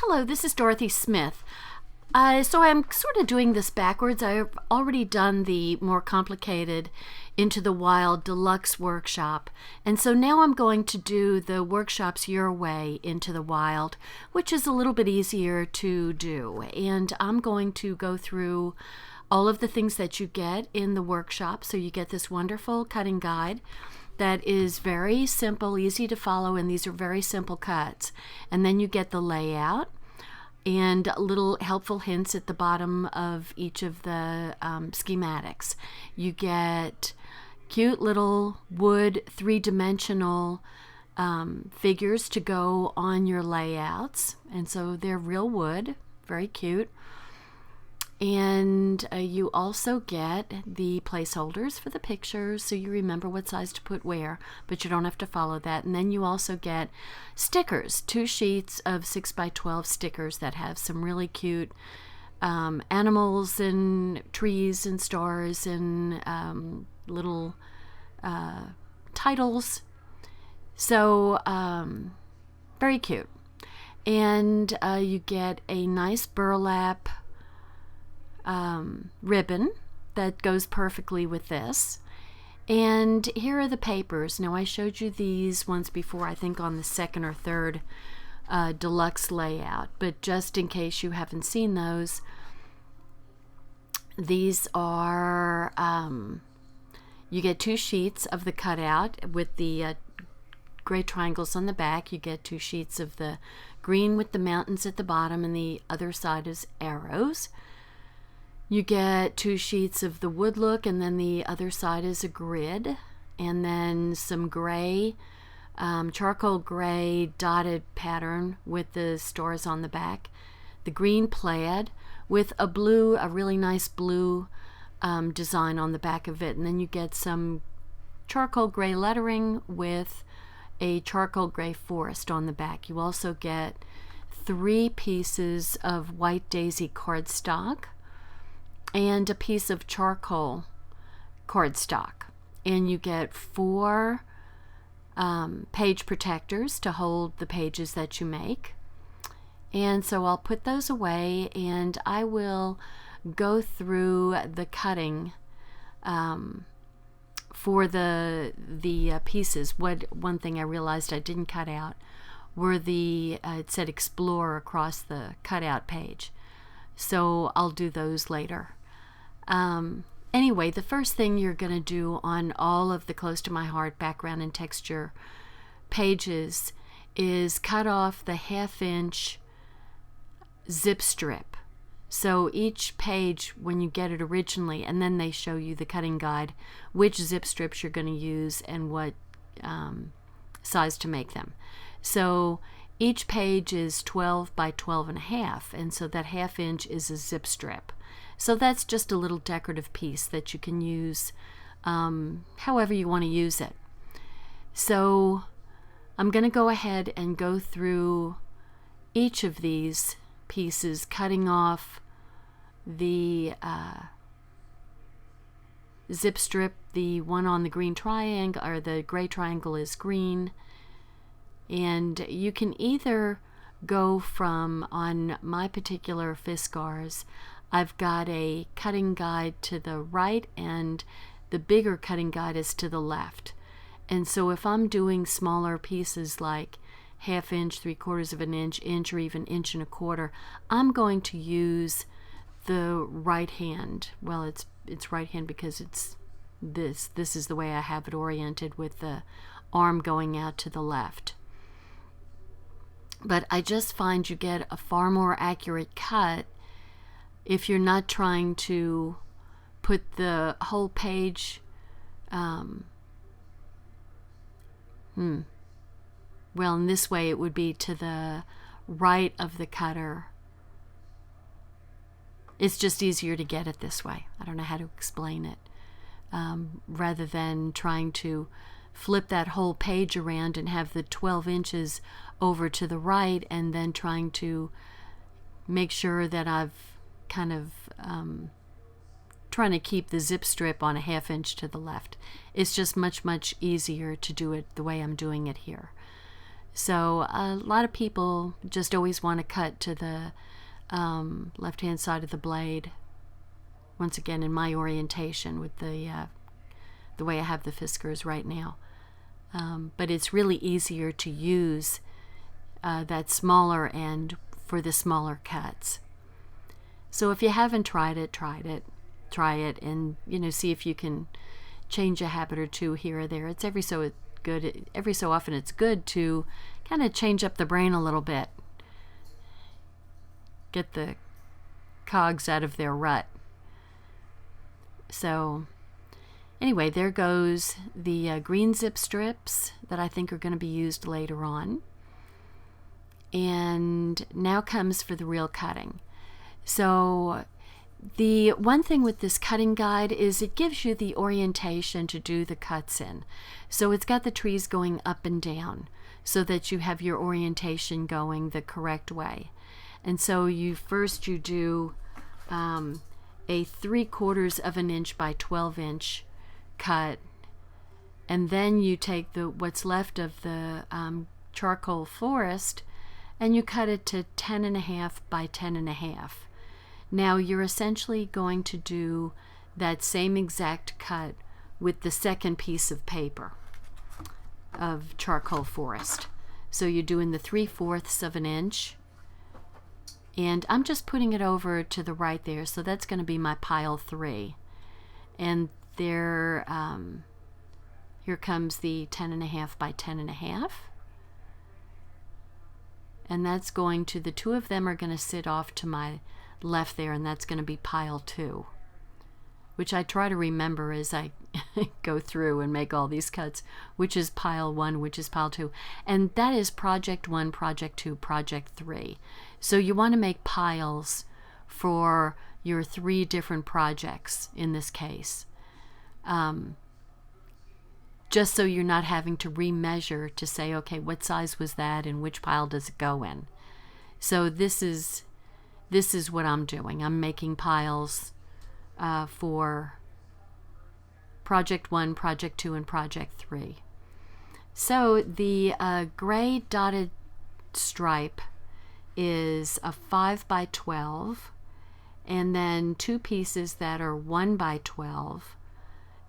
Hello, this is Dorothy Smith. So I'm sort of doing this backwards. I've already done the more complicated Into the Wild Deluxe workshop, and so now I'm going to do the workshops your way Into the Wild, which is a little bit easier to do. And I'm going to go through all of the things that you get in the workshop. So you get this wonderful cutting guide that is very simple, easy to follow, and these are very simple cuts. And then you get the layout and little helpful hints at the bottom of each of the schematics. You get cute little wood three-dimensional figures to go on your layouts, and so they're real wood, very cute. And you also get the placeholders for the pictures, so you remember what size to put where, but you don't have to follow that. And then you also get stickers, 2 sheets of 6x12 stickers that have some really cute animals and trees and stars and little titles. So very cute. And you get a nice burlap ribbon that goes perfectly with this. And here are the papers. Now, I showed you these once before, I think on the second or third deluxe layout, but just in case you haven't seen those, these are you get 2 sheets of the cutout with the gray triangles on the back. You get 2 sheets of the green with the mountains at the bottom, and the other side is arrows. You get 2 sheets of the wood look, and then the other side is a grid, and then some gray, charcoal gray dotted pattern with the stars on the back. The green plaid with a blue, a really nice blue design on the back of it, and then you get some charcoal gray lettering with a charcoal gray forest on the back. You also get 3 pieces of white daisy cardstock and a piece of charcoal cardstock, and you get 4 page protectors to hold the pages that you make. And so I'll put those away, and I will go through the cutting for the pieces. One thing I realized I didn't cut out were the it said explore across the cutout page, so I'll do those later. Anyway, the first thing you're going to do on all of the Close to My Heart background and texture pages is cut off the 1/2 inch zip strip. So each page, when you get it originally, and then they show you the cutting guide, which zip strips you're going to use and what size to make them. So each page is 12 by 12.5, and so that 1/2 inch is a zip strip. So that's just a little decorative piece that you can use however you want to use it. So I'm going to go ahead and go through each of these pieces, cutting off the zip strip. The one on the green triangle, or the gray triangle, is green. And you can either go from, on my particular Fiskars, I've got a cutting guide to the right, and the bigger cutting guide is to the left. And so if I'm doing smaller pieces like 1/2 inch, 3/4 of an inch, inch, or even 1.25 inches, I'm going to use the right hand. Well, it's right hand because it's this is the way I have it oriented, with the arm going out to the left. But I just find you get a far more accurate cut if you're not trying to put the whole page well, in this way it would be to the right of the cutter. It's just easier to get it this way. I don't know how to explain it. Rather than trying to flip that whole page around and have the 12 inches over to the right, and then trying to make sure that I've kind of trying to keep the zip strip on a 1/2 inch to the left. It's just much easier to do it the way I'm doing it here. So a lot of people just always want to cut to the left-hand side of the blade. Once again, in my orientation with the way I have the Fiskars right now. But it's really easier to use that smaller end for the smaller cuts. So if you haven't tried it, try it, and see if you can change a habit or two here or there. It's every so often it's good to kind of change up the brain a little bit, get the cogs out of their rut. So anyway, there goes the green zip strips that I think are going to be used later on. And now comes for the real cutting. So the one thing with this cutting guide is it gives you the orientation to do the cuts in. So it's got the trees going up and down so that you have your orientation going the correct way. And so you do a 3/4 of an inch by 12 inch cut, and then you take what's left of the charcoal forest and you cut it to 10.5 by 10.5. Now you're essentially going to do that same exact cut with the second piece of paper of charcoal forest. So you're doing the 3/4 of an inch, and I'm just putting it over to the right there, so that's going to be my pile 3. And there, here comes the 10.5 by 10.5. And that's going to, the two of them are going to sit off to my left there, and that's going to be pile 2, which I try to remember as I go through and make all these cuts, which is pile 1, which is pile 2. And that is project 1, project 2, project 3. So you want to make piles for your 3 different projects in this case. Just so you're not having to remeasure to say, okay, what size was that and which pile does it go in? So this is what I'm doing. I'm making piles for project 1, project 2, and project 3. So the gray dotted stripe is a 5 by 12, and then 2 pieces that are 1 by 12.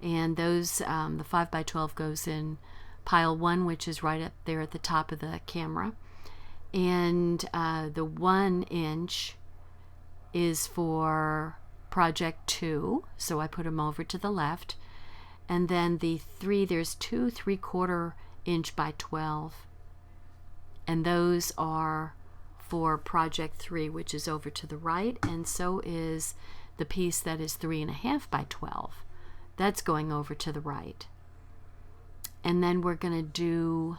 And those, the 5 by 12 goes in pile 1, which is right up there at the top of the camera. And the 1 inch is for project 2, so I put them over to the left. And then the 3, there's 2 3/4 inch by 12. And those are for project 3, which is over to the right. And so is the piece that is 3.5 by 12. That's going over to the right. And then we're going to do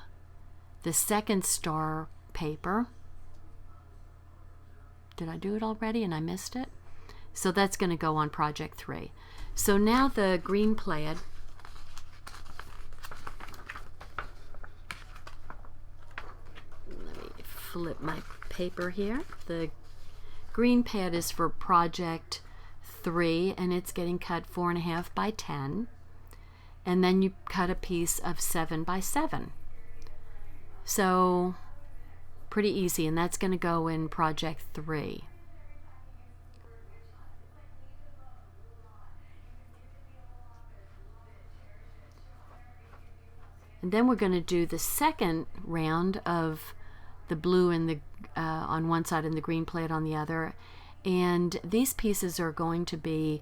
the second star paper. Did I do it already and I missed it? So that's going to go on project 3. So now the green plaid. Let me flip my paper here. The green pad is for project 3, and it's getting cut 4.5 by 10, and then you cut a piece of 7 by 7. So pretty easy, and that's going to go in project 3. And then we're going to do the second round of the blue and the on one side and the green plaid on the other. And these pieces are going to be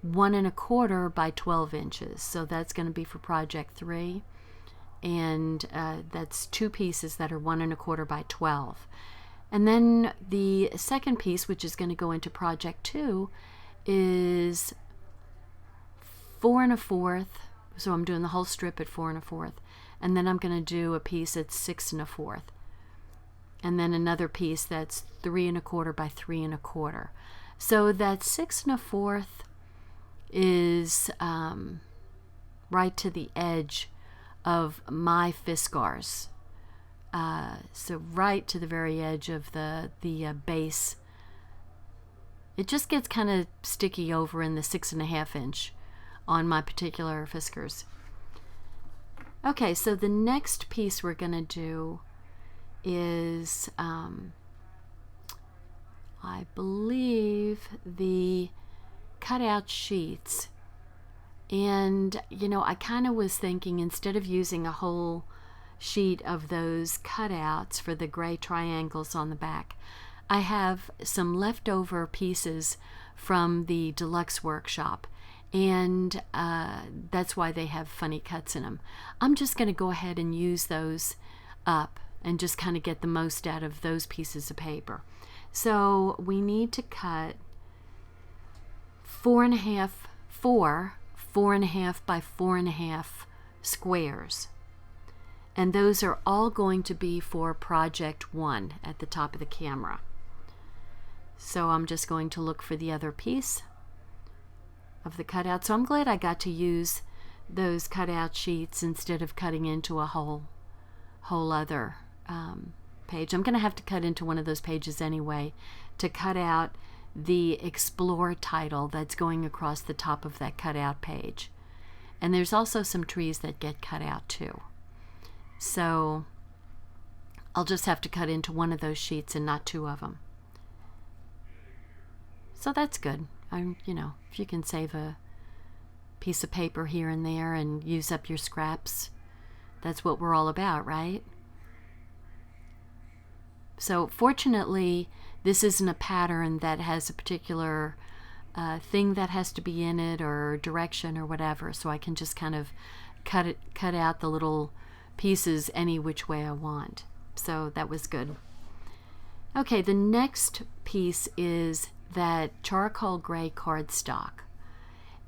1.25 by 12 inches. So that's going to be for project 3. And that's 2 pieces that are 1.25 by 12. And then the second piece, which is going to go into project 2, is 4.25. So I'm doing the whole strip at 4.25. And then I'm going to do a piece at 6.25. And then another piece that's 3.25 by 3.25. So that 6.25 is right to the edge of my Fiskars. So right to the very edge of the base. It just gets kind of sticky over in the 6.5 inch on my particular Fiskars. Okay, so the next piece we're going to do is, I believe, the cutout sheets. And, you know, I kind of was thinking, instead of using a whole sheet of those cutouts for the gray triangles on the back, I have some leftover pieces from the deluxe workshop, and that's why they have funny cuts in them. I'm just going to go ahead and use those up and just kind of get the most out of those pieces of paper. So we need to cut 4.5 by 4.5 squares. And those are all going to be for project 1 at the top of the camera. So I'm just going to look for the other piece of the cutout. So I'm glad I got to use those cutout sheets instead of cutting into a whole other page. I'm going to have to cut into one of those pages anyway to cut out the Explore title that's going across the top of that cutout page. And there's also some trees that get cut out too. So I'll just have to cut into one of those sheets and not 2 of them. So that's good. You know, if you can save a piece of paper here and there and use up your scraps, that's what we're all about, right? So fortunately, this isn't a pattern that has a particular thing that has to be in it or direction or whatever, so I can just kind of cut out the little pieces any which way I want. So that was good. Okay, the next piece is that charcoal gray cardstock,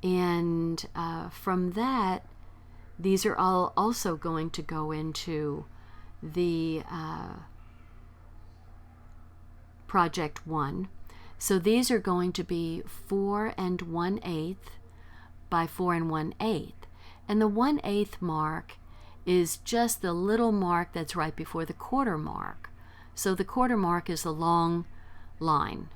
and from that, these are all also going to go into the project 1. So these are going to be 4 1/8 by 4 1/8, and the 1/8 mark is just the little mark that's right before the quarter mark. So the quarter mark is a long line,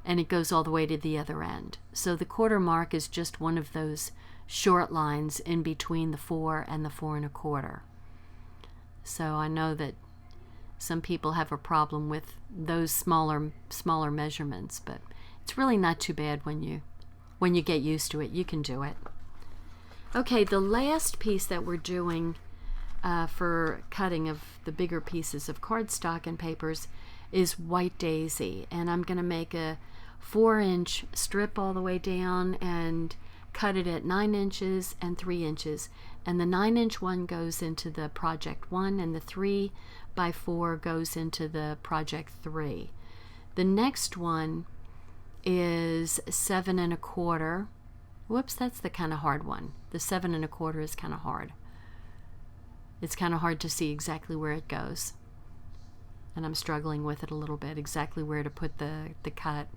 and it goes all the way to the other end. So the quarter mark is just one of those short lines in between the 4 and the 4 1/4. So I know that some people have a problem with those smaller measurements, but it's really not too bad when you get used to it. You can do it. Okay, the last piece that we're doing for cutting of the bigger pieces of cardstock and papers is White Daisy, and I'm going to make a 4-inch strip all the way down and cut it at 9 inches and 3 inches, and the 9-inch one goes into the project 1 and the 3 by 4 goes into the project 3. The next one is 7 1/4. Whoops, that's the kind of hard one. The 7 1/4 is kind of hard. It's kind of hard to see exactly where it goes, and I'm struggling with it a little bit, exactly where to put the cut.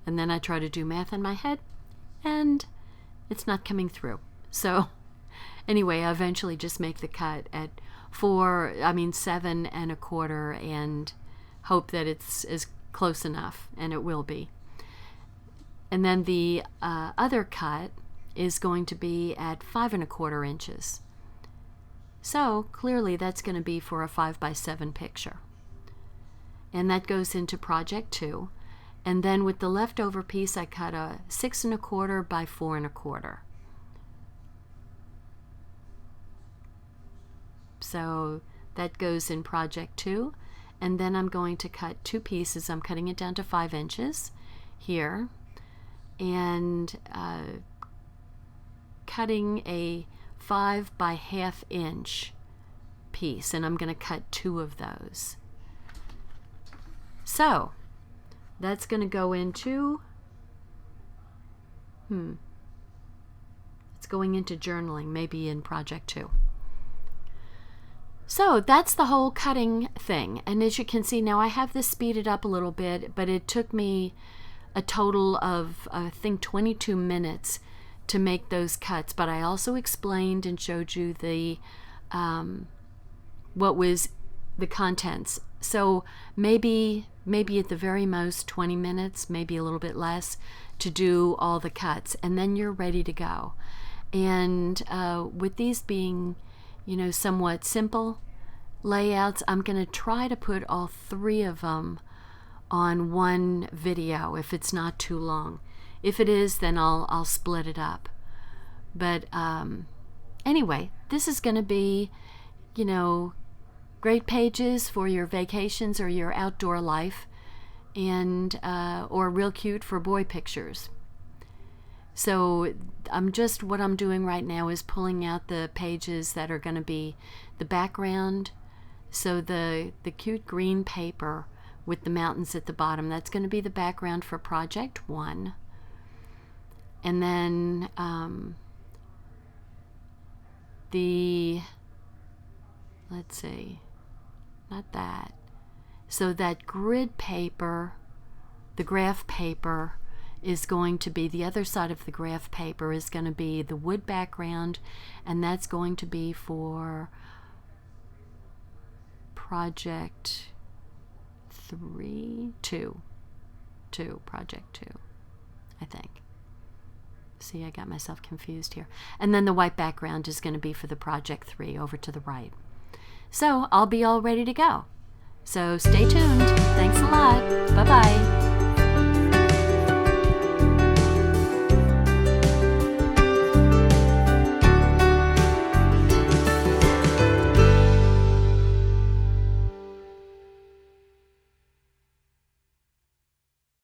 And then I try to do math in my head, and it's not coming through. So anyway, I eventually just make the cut at 7 1/4 and hope that it's as close enough, and it will be. And then the other cut is going to be at 5 1/4 inches. So clearly that's going to be for a 5 by 7 picture. And that goes into project 2. And then with the leftover piece, I cut a 6 1/4 by 4 1/4. So that goes in project 2. And then I'm going to cut 2 pieces. I'm cutting it down to 5 inches here, and cutting a 5 by 1/2 inch piece, and I'm going to cut 2 of those. So that's going to go into it's going into journaling, maybe in project 2. So that's the whole cutting thing, and as you can see now, I have this speeded up a little bit, but it took me a total of I think 22 minutes to make those cuts. But I also explained and showed you the what was the contents. So maybe at the very most 20 minutes, maybe a little bit less, to do all the cuts, and then you're ready to go. And with these being, somewhat simple, layouts. I'm going to try to put all 3 of them on one video if it's not too long. If it is, then I'll split it up. But anyway, this is going to be, you know, great pages for your vacations or your outdoor life, and or real cute for boy pictures. So what I'm doing right now is pulling out the pages that are going to be the background. So the cute green paper with the mountains at the bottom, that's going to be the background for project 1. And then let's see, not that. So that grid paper, the graph paper, is going to be, the other side of the graph paper is going to be the wood background, and that's going to be for project 2, project 2, I think. See, I got myself confused here. And then the white background is going to be for the project 3 over to the right. So I'll be all ready to go. So stay tuned. Thanks a lot. Bye-bye.